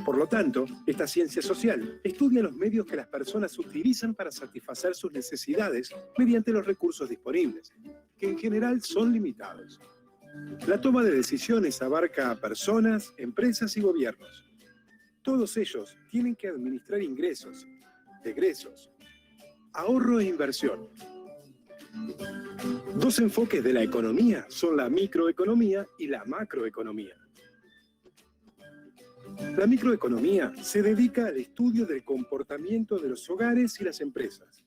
Por lo tanto, esta ciencia social estudia los medios que las personas utilizan para satisfacer sus necesidades mediante los recursos disponibles, que en general son limitados. La toma de decisiones abarca a personas, empresas y gobiernos. Todos ellos tienen que administrar ingresos, egresos, ahorro e inversión. Dos enfoques de la economía son la microeconomía y la macroeconomía. La microeconomía se dedica al estudio del comportamiento de los hogares y las empresas.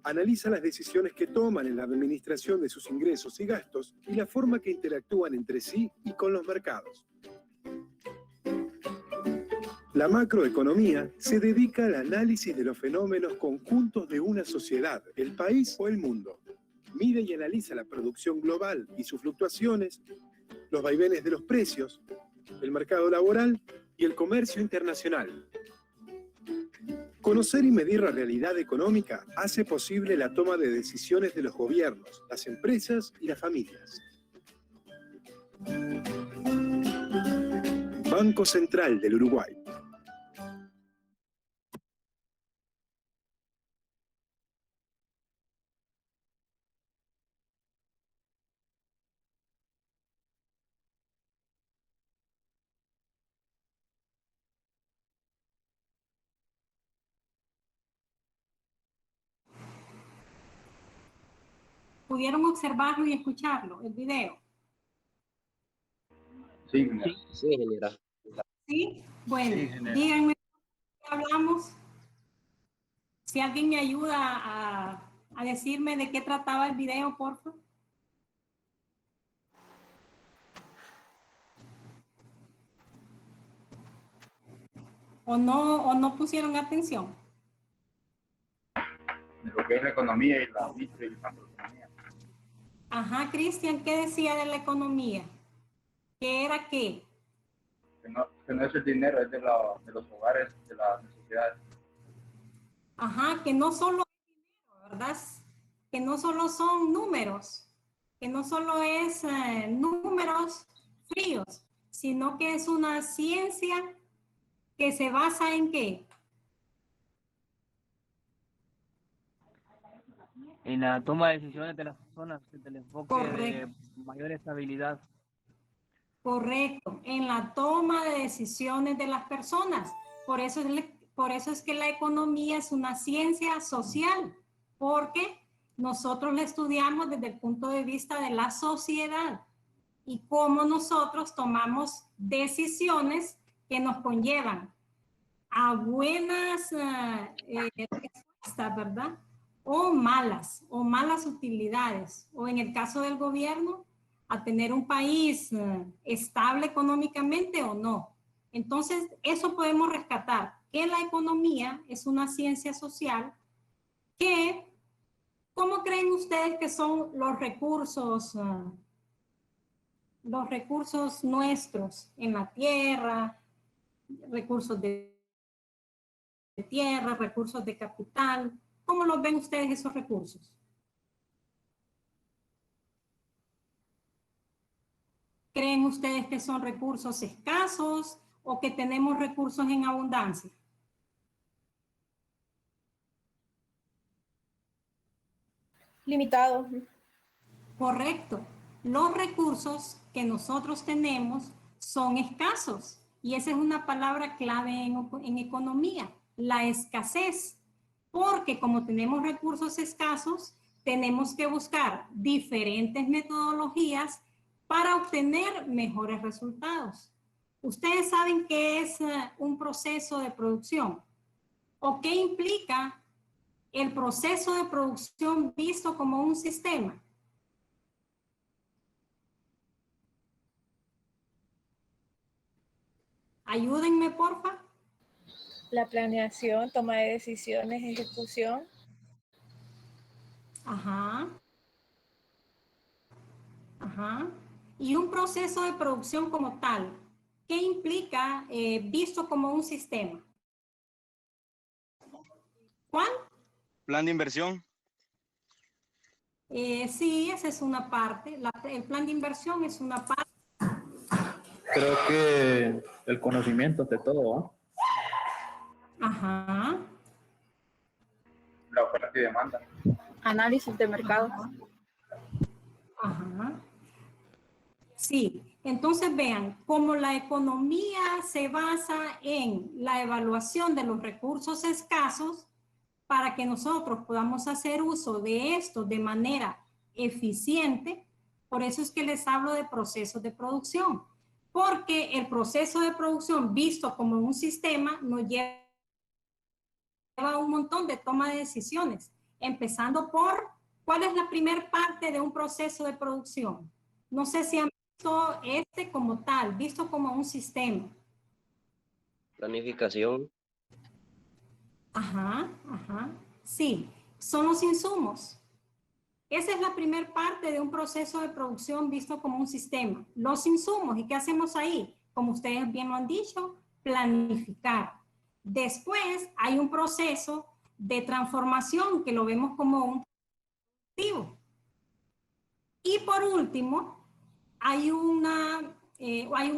Analiza las decisiones que toman en la administración de sus ingresos y gastos y la forma que interactúan entre sí y con los mercados. La macroeconomía se dedica al análisis de los fenómenos conjuntos de una sociedad, el país o el mundo. Mide y analiza la producción global y sus fluctuaciones, los vaivenes de los precios, el mercado laboral y el comercio internacional. Conocer y medir la realidad económica hace posible la toma de decisiones de los gobiernos, las empresas y las familias. Banco Central del Uruguay. ¿Pudieron observarlo y escucharlo, el video? Sí, general. ¿Sí? Bueno, Sí, general. díganme qué hablamos. Si alguien me ayuda a decirme de qué trataba el video, por favor. ¿O no pusieron atención? De lo que es la economía y la micro y la macroeconomía. Ajá, Cristian, ¿qué decía de la economía? ¿Qué era qué? Que no es el dinero, es de los hogares, de las necesidades. Ajá, que no solo es dinero, ¿verdad? Que no solo son números, que no solo es números fríos, sino que es una ciencia que se basa en ¿qué? En la toma de decisiones de las personas, desde el enfoque Correcto. de mayor estabilidad. Correcto, en la toma de decisiones de las personas. Por eso es que la economía es una ciencia social, porque nosotros la estudiamos desde el punto de vista de la sociedad y cómo nosotros tomamos decisiones que nos conllevan a buenas respuestas, ¿verdad? O malas utilidades, o en el caso del gobierno, a tener un país estable económicamente o no. Entonces, eso podemos rescatar, que la economía es una ciencia social que, ¿cómo creen ustedes que son los recursos nuestros en la tierra, recursos de tierra, recursos de capital? ¿Cómo los ven ustedes esos recursos? ¿Creen ustedes que son recursos escasos o que tenemos recursos en abundancia? Limitado. Correcto. Los recursos que nosotros tenemos son escasos y esa es una palabra clave en economía, la escasez, porque como tenemos recursos escasos, tenemos que buscar diferentes metodologías para obtener mejores resultados. ¿Ustedes saben qué es un proceso de producción? ¿O qué implica el proceso de producción visto como un sistema? Ayúdenme, porfa. La planeación, toma de decisiones, ejecución. Ajá. Ajá. Y un proceso de producción como tal, ¿qué implica visto como un sistema? ¿Cuál? Plan de inversión. Sí, esa es una parte. El plan de inversión es una parte. Creo que el conocimiento ante todo, ¿eh? Ajá. La oferta y demanda. Análisis de mercado. Ajá. Sí, entonces vean, como la economía se basa en la evaluación de los recursos escasos, para que nosotros podamos hacer uso de esto de manera eficiente, por eso es que les hablo de procesos de producción, porque el proceso de producción visto como un sistema nos lleva a un montón de toma de decisiones, empezando por cuál es la primera parte de un proceso de producción. No sé si han visto este como tal, visto como un sistema. Planificación. Ajá, ajá. Sí, son los insumos. Esa es la primera parte de un proceso de producción visto como un sistema. Los insumos, ¿y qué hacemos ahí? Como ustedes bien lo han dicho, planificar. Después hay un proceso de transformación que lo vemos como un productivo. Y por último, hay un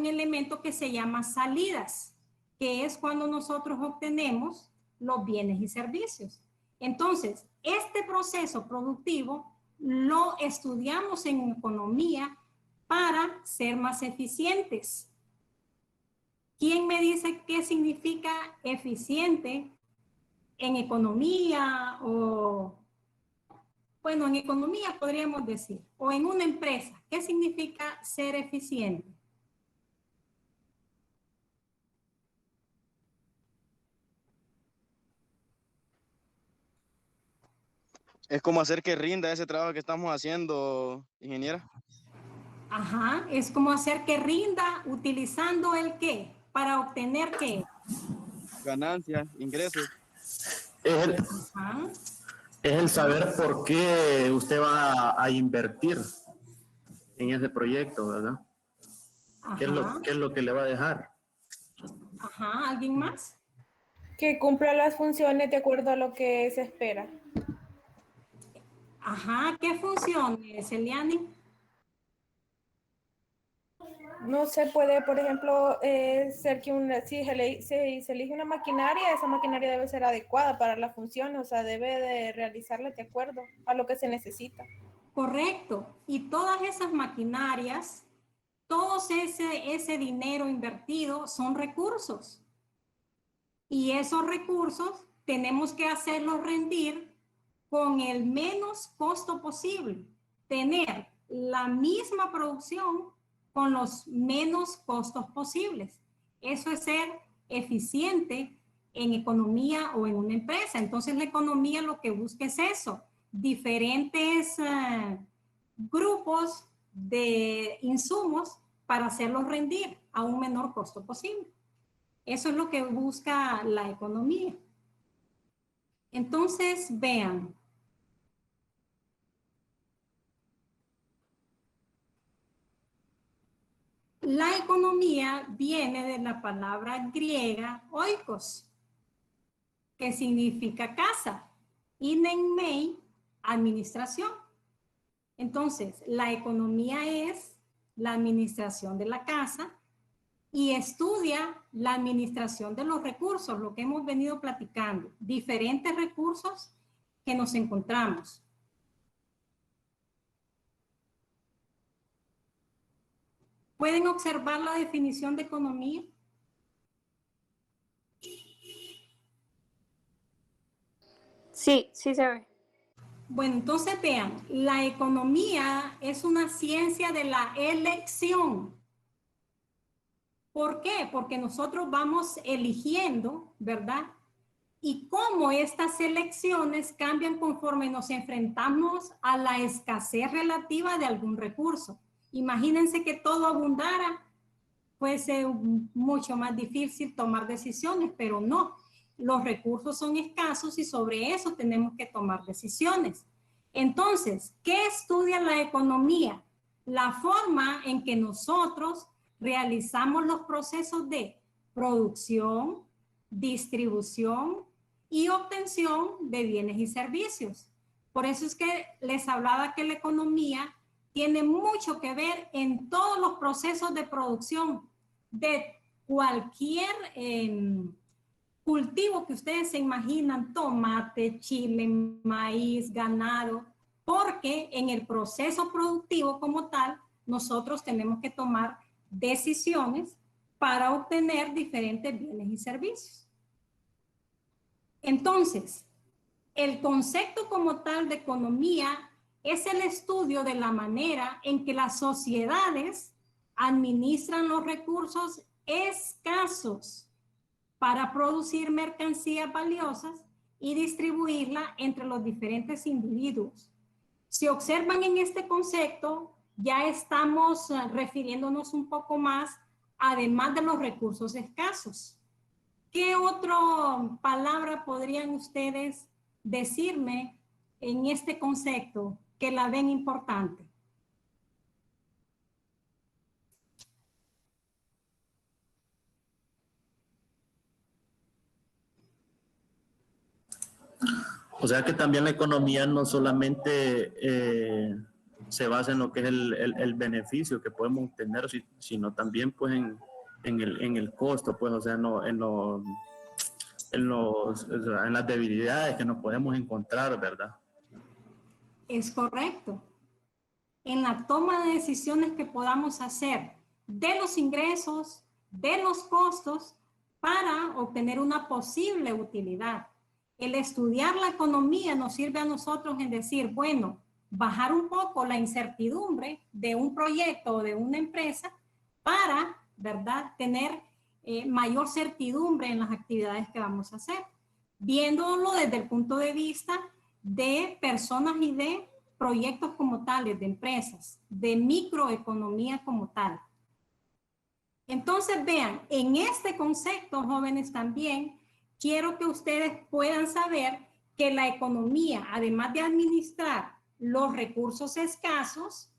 elemento que se llama salidas, que es cuando nosotros obtenemos los bienes y servicios. Entonces, este proceso productivo lo estudiamos en economía para ser más eficientes. ¿Quién me dice qué significa eficiente en economía o, bueno, en economía podríamos decir, o en una empresa? ¿Qué significa ser eficiente? Es como hacer que rinda ese trabajo que estamos haciendo, ingeniera. Ajá, es como hacer que rinda utilizando el qué, para obtener qué. Ganancias, ingresos. Es el, Ajá, es el saber por qué usted va a invertir en ese proyecto, ¿verdad? ajá, ¿Qué es lo que le va a dejar? ajá. ¿Alguien más? Que cumpla las funciones de acuerdo a lo que se espera. Ajá, ¿qué funciones, Eliani? No se puede, por ejemplo, ser que si se elige una maquinaria, esa maquinaria debe ser adecuada para la función, o sea, debe de realizarla de acuerdo a lo que se necesita. Correcto. Y todas esas maquinarias, todo ese dinero invertido son recursos. Y esos recursos tenemos que hacerlos rendir con el menos costo posible. Tener la misma producción con los menos costos posibles. Eso es ser eficiente en economía o en una empresa. Entonces la economía lo que busca es eso, diferentes grupos de insumos para hacerlos rendir a un menor costo posible. Eso es lo que busca la economía. Entonces, vean. La economía viene de la palabra griega oikos, que significa casa, y neimei, administración. Entonces, la economía es la administración de la casa y estudia la administración de los recursos, lo que hemos venido platicando, diferentes recursos que nos encontramos. ¿Pueden observar la definición de economía? Sí, sí se ve. Bueno, entonces vean, la economía es una ciencia de la elección. ¿Por qué? Porque nosotros vamos eligiendo, ¿verdad? Y cómo estas elecciones cambian conforme nos enfrentamos a la escasez relativa de algún recurso. Imagínense que todo abundara, puede ser mucho más difícil tomar decisiones, pero no. Los recursos son escasos y sobre eso tenemos que tomar decisiones. Entonces, ¿qué estudia la economía? La forma en que nosotros realizamos los procesos de producción, distribución y obtención de bienes y servicios. Por eso es que les hablaba que la economía tiene mucho que ver en todos los procesos de producción de cualquier cultivo que ustedes se imaginan, tomate, chile, maíz, ganado, porque en el proceso productivo como tal, nosotros tenemos que tomar decisiones para obtener diferentes bienes y servicios. Entonces, el concepto como tal de economía es el estudio de la manera en que las sociedades administran los recursos escasos para producir mercancías valiosas y distribuirla entre los diferentes individuos. Si observan en este concepto, ya estamos refiriéndonos un poco más, además de los recursos escasos. ¿Qué otra palabra podrían ustedes decirme en este concepto que la ven importante? O sea que también la economía no solamente se basa en lo que es el beneficio que podemos obtener, sino también pues en el costo, pues, o sea, en las debilidades que nos podemos encontrar, ¿verdad? Es correcto. En la toma de decisiones que podamos hacer de los ingresos, de los costos, para obtener una posible utilidad. El estudiar la economía nos sirve a nosotros en decir, bueno, bajar un poco la incertidumbre de un proyecto o de una empresa para, ¿verdad?, tener mayor certidumbre en las actividades que vamos a hacer, viéndolo desde el punto de vista de personas y de proyectos como tales, de empresas, de microeconomía como tal. Entonces, vean, en este concepto, jóvenes, también quiero que ustedes puedan saber que la economía, además de administrar los recursos escasos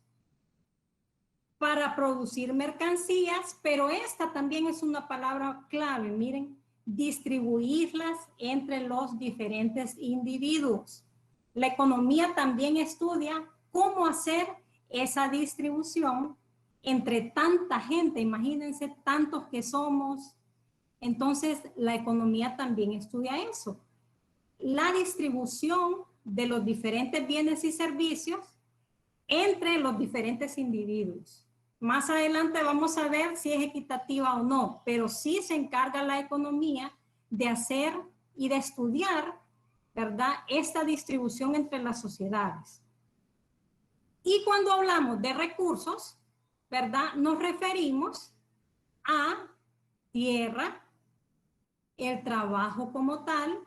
para producir mercancías, pero esta también es una palabra clave, miren, distribuirlas entre los diferentes individuos. La economía también estudia cómo hacer esa distribución entre tanta gente, imagínense tantos que somos. Entonces, la economía también estudia eso. La distribución de los diferentes bienes y servicios entre los diferentes individuos. Más adelante vamos a ver si es equitativa o no, pero sí se encarga la economía de hacer y de estudiar, ¿verdad?, esta distribución entre las sociedades. Y cuando hablamos de recursos, ¿verdad?, nos referimos a tierra, el trabajo como tal,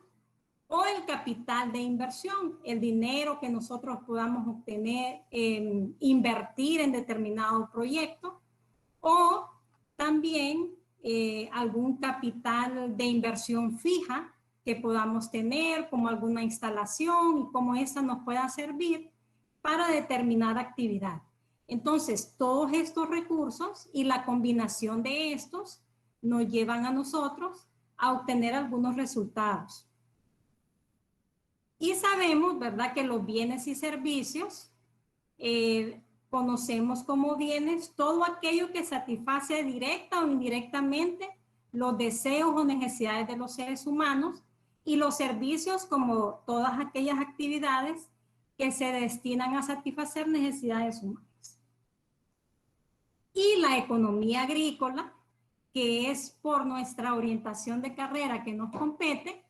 o el capital de inversión, el dinero que nosotros podamos obtener, invertir en determinado proyecto, o también algún capital de inversión fija que podamos tener, como alguna instalación y cómo esta nos pueda servir para determinada actividad. Entonces, todos estos recursos y la combinación de estos nos llevan a nosotros a obtener algunos resultados. Y sabemos, ¿verdad?, que los bienes y servicios conocemos como bienes todo aquello que satisface directa o indirectamente los deseos o necesidades de los seres humanos, y los servicios como todas aquellas actividades que se destinan a satisfacer necesidades humanas. Y la economía agrícola, que es por nuestra orientación de carrera que nos compete,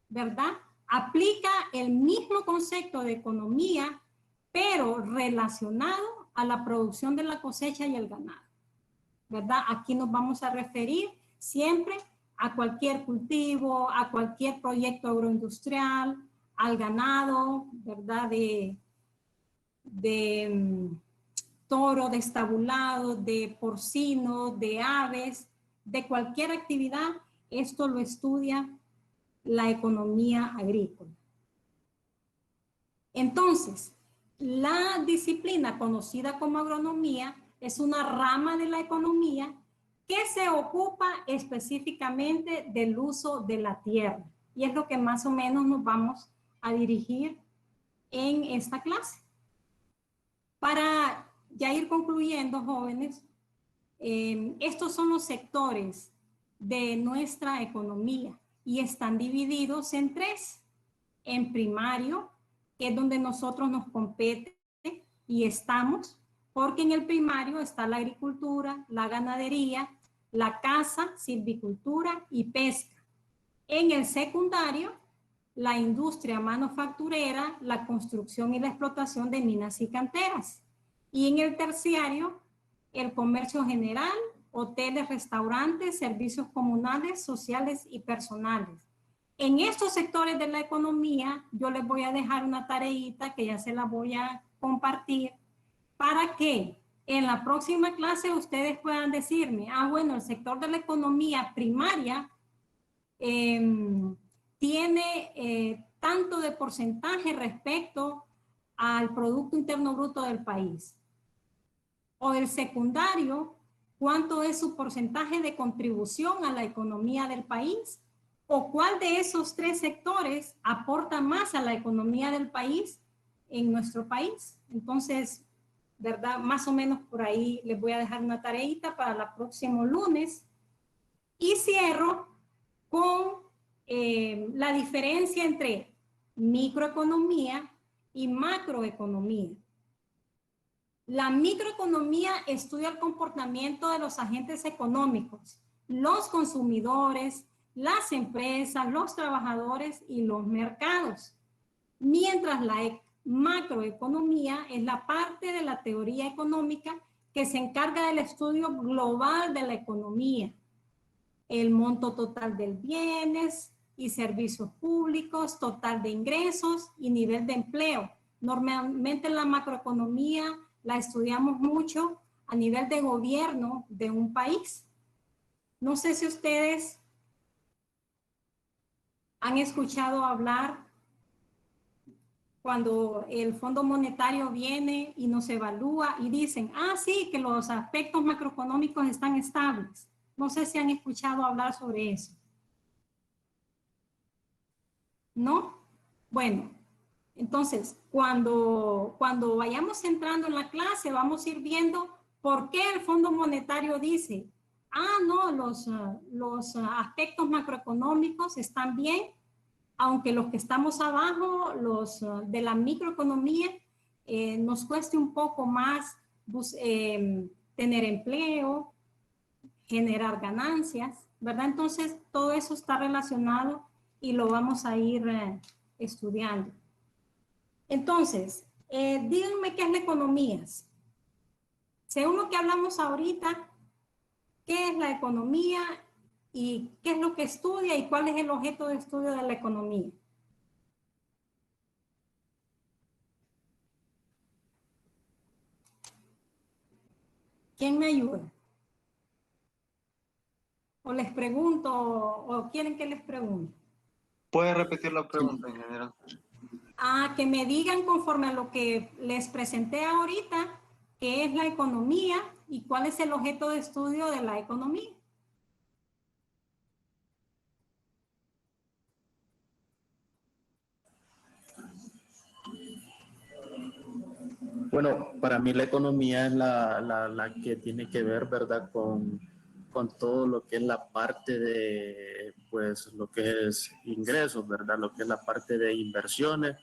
¿verdad?, aplica el mismo concepto de economía, pero relacionado a la producción de la cosecha y el ganado, ¿verdad? Aquí nos vamos a referir siempre a cualquier cultivo, a cualquier proyecto agroindustrial, al ganado, ¿verdad?, de toro, de estabulado, de porcino, de aves, de cualquier actividad. Esto lo estudia la economía agrícola. Entonces, la disciplina conocida como agronomía es una rama de la economía que se ocupa específicamente del uso de la tierra. Y es lo que más o menos nos vamos a dirigir en esta clase. Para ya ir concluyendo, jóvenes, estos son los sectores de nuestra economía. y están divididos en tres. En primario, que es donde nosotros nos compete y estamos, porque en el primario está la agricultura, la ganadería, la caza, silvicultura y pesca. En el secundario, la industria manufacturera, la construcción y la explotación de minas y canteras. Y en el terciario, el comercio general, hoteles, restaurantes, servicios comunales, sociales y personales. En estos sectores de la economía, yo les voy a dejar una tareita que ya se la voy a compartir para que en la próxima clase ustedes puedan decirme, bueno, el sector de la economía primaria tiene tanto de porcentaje respecto al Producto Interno Bruto del país. O el secundario, cuánto es su porcentaje de contribución a la economía del país, o cuál de esos tres sectores aporta más a la economía del país en nuestro país. Entonces, ¿verdad? Más o menos por ahí les voy a dejar una tareita para el próximo lunes. Y cierro con la diferencia entre microeconomía y macroeconomía. La microeconomía estudia el comportamiento de los agentes económicos, los consumidores, las empresas, los trabajadores y los mercados. Mientras la macroeconomía es la parte de la teoría económica que se encarga del estudio global de la economía, el monto total de bienes y servicios públicos, total de ingresos y nivel de empleo. Normalmente la macroeconomía la estudiamos mucho a nivel de gobierno de un país. No sé si ustedes han escuchado hablar cuando el Fondo Monetario viene y nos evalúa y dicen, sí, que los aspectos macroeconómicos están estables. No sé si han escuchado hablar sobre eso. ¿No? Bueno, entonces, cuando vayamos entrando en la clase, vamos a ir viendo por qué el Fondo Monetario dice, no, los aspectos macroeconómicos están bien, aunque los que estamos abajo, los de la microeconomía, nos cueste un poco más tener empleo, generar ganancias, ¿verdad? Entonces, todo eso está relacionado y lo vamos a ir estudiando. Entonces, díganme qué es la economía. Según lo que hablamos ahorita, ¿qué es la economía y qué es lo que estudia y cuál es el objeto de estudio de la economía? ¿Quién me ayuda? O les pregunto, o quieren que les pregunte. ¿Puede repetir la pregunta, ingeniero? Que me digan conforme a lo que les presenté ahorita, qué es la economía y cuál es el objeto de estudio de la economía. Bueno, para mí la economía es la que tiene que ver, ¿verdad?, con todo lo que es la parte de, pues, lo que es ingresos, ¿verdad?, lo que es la parte de inversiones,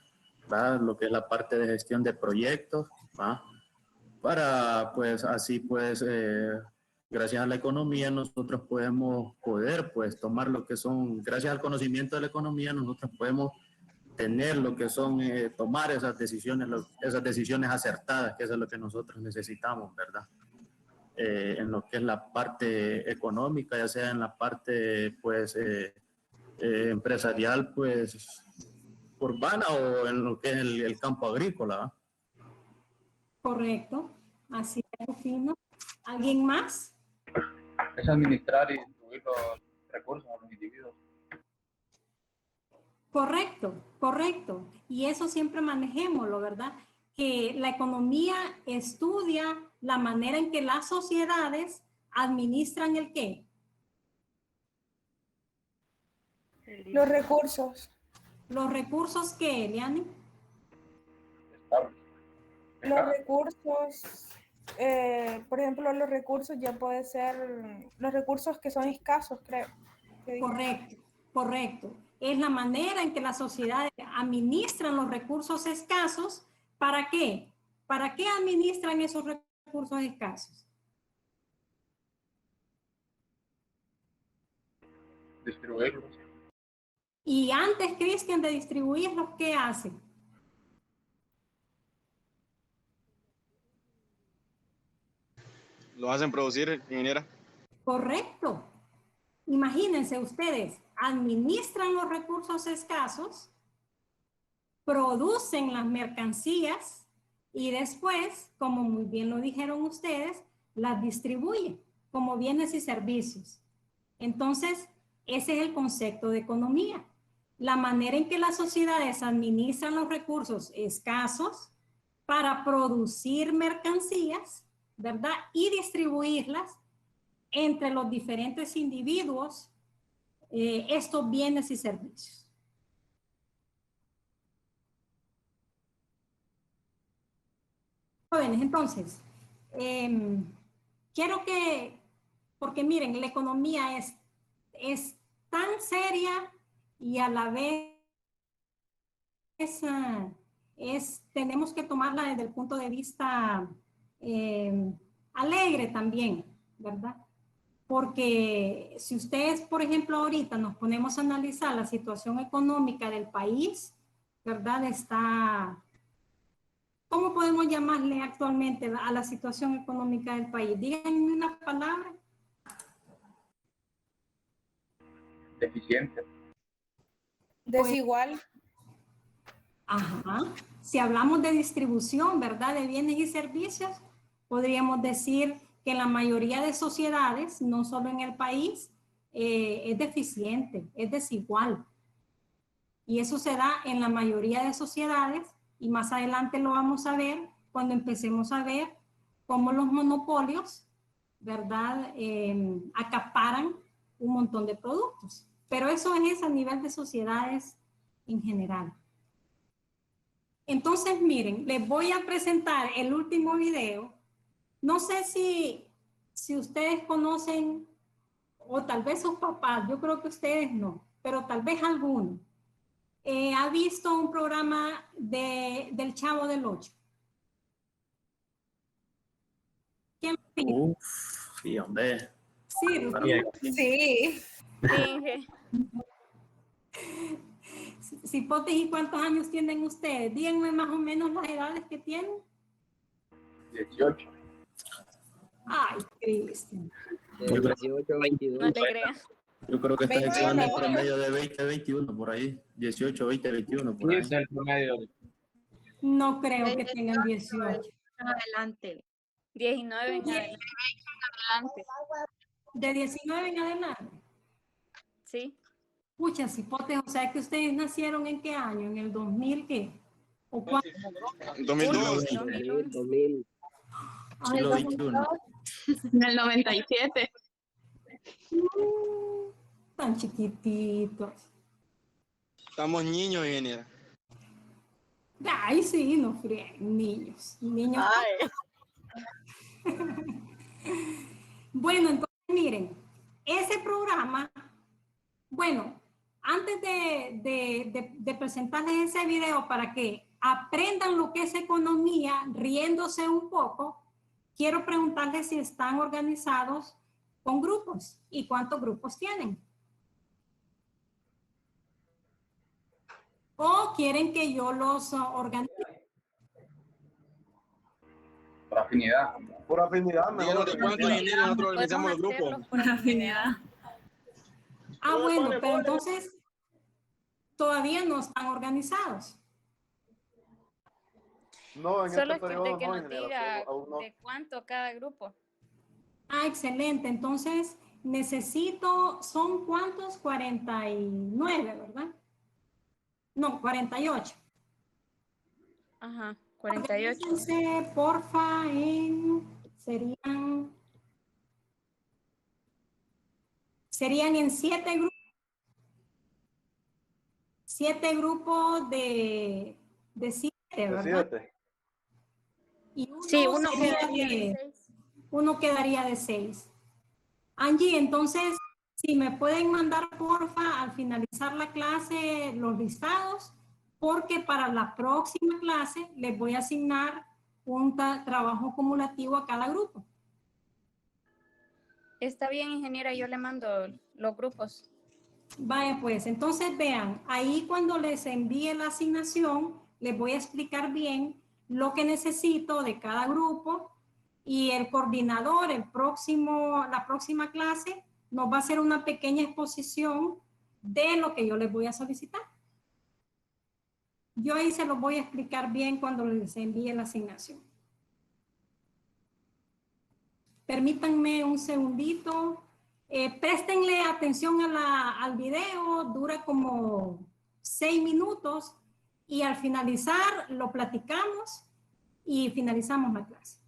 ¿verdad?, lo que es la parte de gestión de proyectos, ¿va? Para, pues, así, pues, gracias a la economía nosotros podemos pues, tomar lo que son, gracias al conocimiento de la economía, nosotros podemos tener lo que son, tomar esas decisiones acertadas, que eso es lo que nosotros necesitamos, ¿verdad? En lo que es la parte económica, ya sea en la parte, pues, empresarial, pues, urbana o en lo que es el campo agrícola, ¿verdad? Correcto, así es, Rufino. ¿Alguien más? Es administrar y distribuir los recursos a los individuos. Correcto, correcto. Y eso siempre manejémoslo, ¿verdad? Que la economía estudia la manera en que las sociedades administran el ¿qué? Los recursos. Los recursos ¿qué, Eliane? Los recursos, por ejemplo, los recursos ya puede ser los recursos que son escasos, creo. Correcto, Correcto. Es la manera en que las sociedades administran los recursos escasos. ¿Para qué? ¿Para qué administran esos recursos escasos? Distribuirlos. Y antes, Cristian, de distribuirlos, ¿qué hacen? Lo hacen producir, ingeniera. Correcto. Imagínense ustedes, administran los recursos escasos, producen las mercancías y después, como muy bien lo dijeron ustedes, las distribuyen como bienes y servicios. Entonces, ese es el concepto de economía. La manera en que las sociedades administran los recursos escasos para producir mercancías, ¿verdad? Y distribuirlas entre los diferentes individuos, estos bienes y servicios. Jóvenes, entonces, quiero que, porque miren, la economía es tan seria y a la vez tenemos que tomarla desde el punto de vista alegre también, ¿verdad? Porque si ustedes, por ejemplo, ahorita nos ponemos a analizar la situación económica del país, ¿verdad? Está, ¿cómo podemos llamarle actualmente a la situación económica del país? Díganme una palabra. Deficiente. Desigual. Ajá. Si hablamos de distribución, ¿verdad? De bienes y servicios, podríamos decir que en la mayoría de sociedades, no solo en el país, es deficiente, es desigual. Y eso se da en la mayoría de sociedades y más adelante lo vamos a ver cuando empecemos a ver cómo los monopolios, ¿verdad? Acaparan un montón de productos. Pero eso es a nivel de sociedades en general. Entonces, miren, les voy a presentar el último video. No sé si ustedes conocen, o tal vez sus papás, yo creo que ustedes no, pero tal vez alguno. ¿Ha visto un programa del Chavo del Ocho? ¿Quién lo ha visto? Sí, hombre. Sí, Sí. Sí. Cipotes, ¿y cuántos años tienen ustedes? Díganme más o menos las edades que tienen. 18. Ay, Cristian. 18, 22. No te creas. Yo creo que está 21. en el promedio de 20, 21 por ahí. 18, 20, 21 por ahí. Es el promedio. No creo que tengan 18. Adelante. 19 en adelante. De 19 en adelante. Sí. Pucha, cipotes, o sea que ustedes nacieron ¿en qué año? ¿En el 2000 qué? ¿O cuándo? 2002. 2000. Ay, Siglo 21. En el 97. Tan chiquititos. Estamos niños, ingeniera. Ay, sí, no fríen, niños. Niños. Bueno, entonces miren, ese programa, bueno, antes de presentarles ese video para que aprendan lo que es economía, riéndose un poco, quiero preguntarles si están organizados con grupos y cuántos grupos tienen. ¿O quieren que yo los organice? Por afinidad. Por afinidad, Díganos de cuántos, ingeniera, nosotros organizamos el grupo. Por afinidad. Ah, bueno, pero entonces todavía no están organizados. No, en Solo este es que, periodo de que no, nos ingeniera, diga aún no. de cuánto cada grupo. Ah, excelente. Entonces necesito, ¿son cuántos? 49, ¿verdad? No, 48. Ajá, 48. Organícense, porfa, serían en 7 grupos. 7 grupos de 7, De ¿verdad? 7. Y uno, Sí, uno sería quedaría de- de 6. uno quedaría de 6. Angie, entonces, Si me pueden mandar, porfa, al finalizar la clase los listados, porque para la próxima clase les voy a asignar un trabajo acumulativo a cada grupo. Está bien, ingeniera, yo le mando los grupos. Vaya, pues, entonces vean, ahí cuando les envíe la asignación, les voy a explicar bien lo que necesito de cada grupo y el coordinador, la próxima clase, nos va a hacer una pequeña exposición de lo que yo les voy a solicitar. Yo ahí se los voy a explicar bien cuando les envíe la asignación. Permítanme un segundito. Préstenle atención al video, dura como 6 minutos y al finalizar lo platicamos y finalizamos la clase.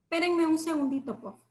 Espérenme un segundito, por favor.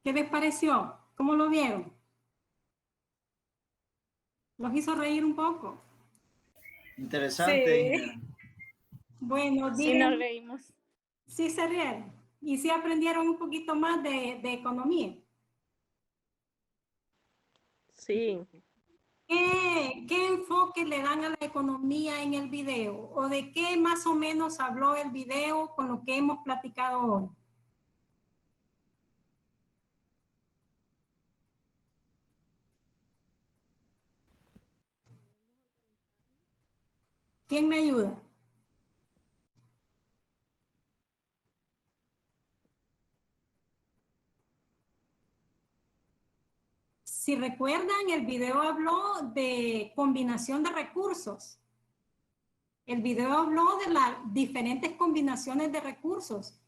¿Qué les pareció? ¿Cómo lo vieron? ¿Los hizo reír un poco? Interesante. Sí. Bueno, Sí, díganme. nos reímos. Sí se rieron y sí aprendieron un poquito más de economía. Sí. ¿Qué enfoque le dan a la economía en el video? ¿O de qué más o menos habló el video con lo que hemos platicado hoy? ¿Quién me ayuda? Si recuerdan, el video habló de combinación de recursos. El video habló de las diferentes combinaciones de recursos,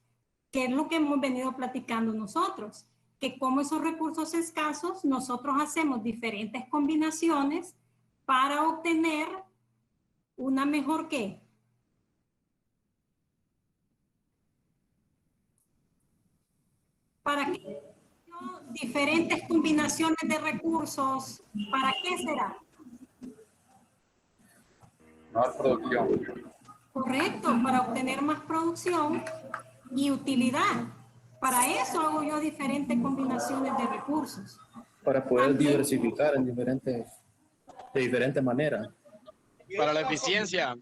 que es lo que hemos venido platicando nosotros, que como esos recursos escasos, nosotros hacemos diferentes combinaciones para obtener una mejor ¿qué? ¿Para qué? Diferentes combinaciones de recursos, ¿para qué será? Más producción. Correcto, para obtener más producción y utilidad. Para eso hago yo diferentes combinaciones de recursos. Para poder También, diversificar de diferentes maneras. Para la eficiencia.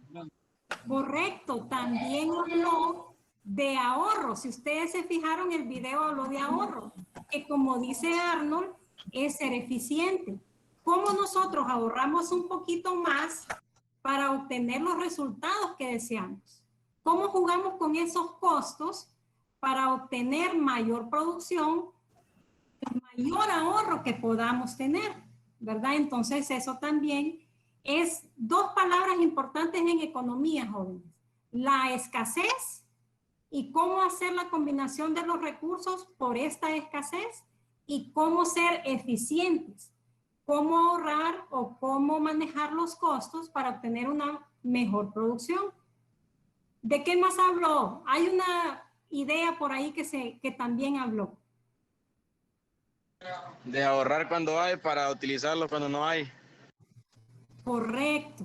correcto, también habló de ahorro. Si ustedes se fijaron, el video habló de ahorro, que como dice Arnold, es ser eficiente. ¿Cómo nosotros ahorramos un poquito más para obtener los resultados que deseamos? ¿Cómo jugamos con esos costos para obtener mayor producción, el mayor ahorro que podamos tener? ¿Verdad? Entonces eso también es dos palabras importantes en economía, jóvenes. La escasez y cómo hacer la combinación de los recursos por esta escasez y cómo ser eficientes. cómo ahorrar o cómo manejar los costos para obtener una mejor producción. ¿De qué más habló? Hay una idea por ahí que también habló. De ahorrar cuando hay para utilizarlo cuando no hay. Correcto.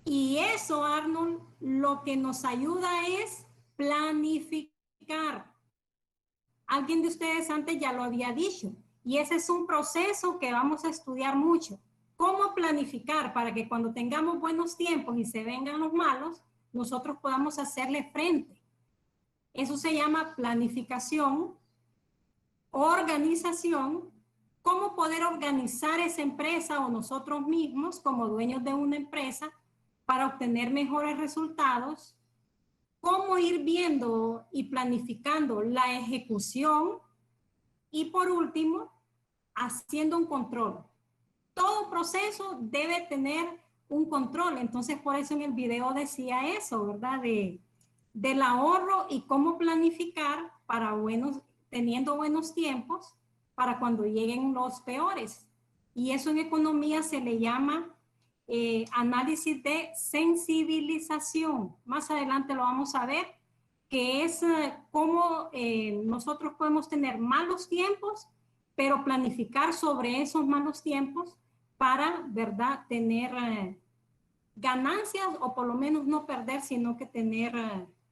Y eso, Arnold, lo que nos ayuda es planificar. Alguien de ustedes antes ya lo había dicho. Y ese es un proceso que vamos a estudiar mucho. ¿Cómo planificar para que cuando tengamos buenos tiempos y se vengan los malos, nosotros podamos hacerle frente? Eso se llama planificación, organización. ¿Cómo poder organizar esa empresa o nosotros mismos como dueños de una empresa para obtener mejores resultados? ¿Cómo ir viendo y planificando la ejecución? Y por último, haciendo un control. Todo proceso debe tener un control. Entonces, por eso en el video decía eso, ¿verdad? Del ahorro y cómo planificar para teniendo buenos tiempos para cuando lleguen los peores. Y eso en economía se le llama análisis de sensibilización. Más adelante lo vamos a ver, que es cómo nosotros podemos tener malos tiempos, pero planificar sobre esos malos tiempos para, ¿verdad?, tener ganancias o por lo menos no perder, sino que tener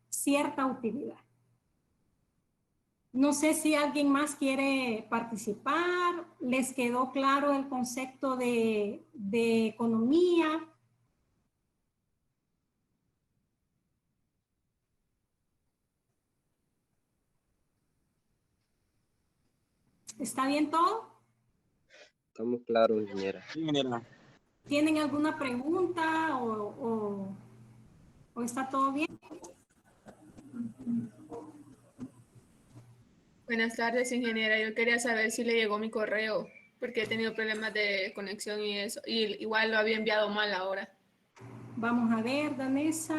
cierta utilidad. No sé si alguien más quiere participar. ¿Les quedó claro el concepto de economía? ¿Está bien todo? Estamos claros, ingeniera. Sí, ingeniera. ¿Tienen alguna pregunta o está todo bien? Buenas tardes, ingeniera. Yo quería saber si le llegó mi correo, porque he tenido problemas de conexión y eso. Y igual lo había enviado mal ahora. Vamos a ver, Danesa.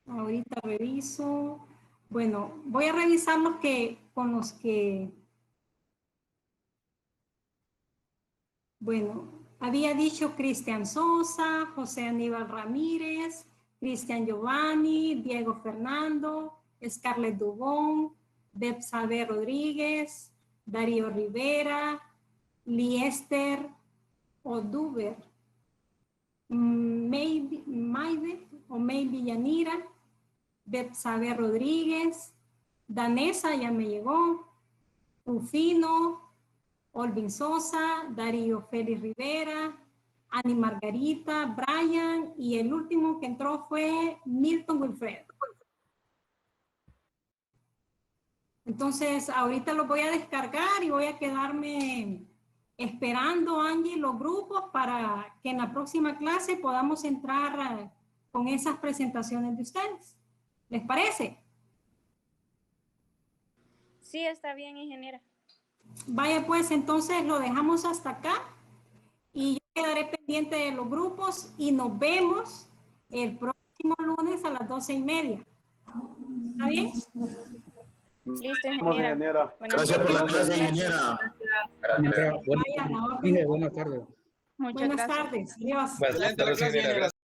Ahorita reviso. Bueno, voy a revisar con los que... Bueno, había dicho Cristian Sosa, José Aníbal Ramírez, Cristian Giovanni, Diego Fernando, Scarlett Dubón, Betsabe Rodríguez, Darío Rivera, Liester Oduber, May Villanira, Betsabe Rodríguez, Danesa ya me llegó, Rufino, Olvin Sosa, Darío Félix Rivera, Ani Margarita, Brian, y el último que entró fue Milton Wilfredo. Entonces, ahorita lo voy a descargar y voy a quedarme esperando, Angie, los grupos para que en la próxima clase podamos entrar con esas presentaciones de ustedes. ¿Les parece? Sí, está bien, ingeniera. Vaya, pues entonces lo dejamos hasta acá y yo quedaré pendiente de los grupos y nos vemos el próximo lunes a las 12:30. ¿Está bien? Listo, ingeniera. Gracias por la clase, ingeniera. Vaya, Buenas tardes. Muchas buenas gracias. tardes. Adiós. Excelente la clase, ingeniera.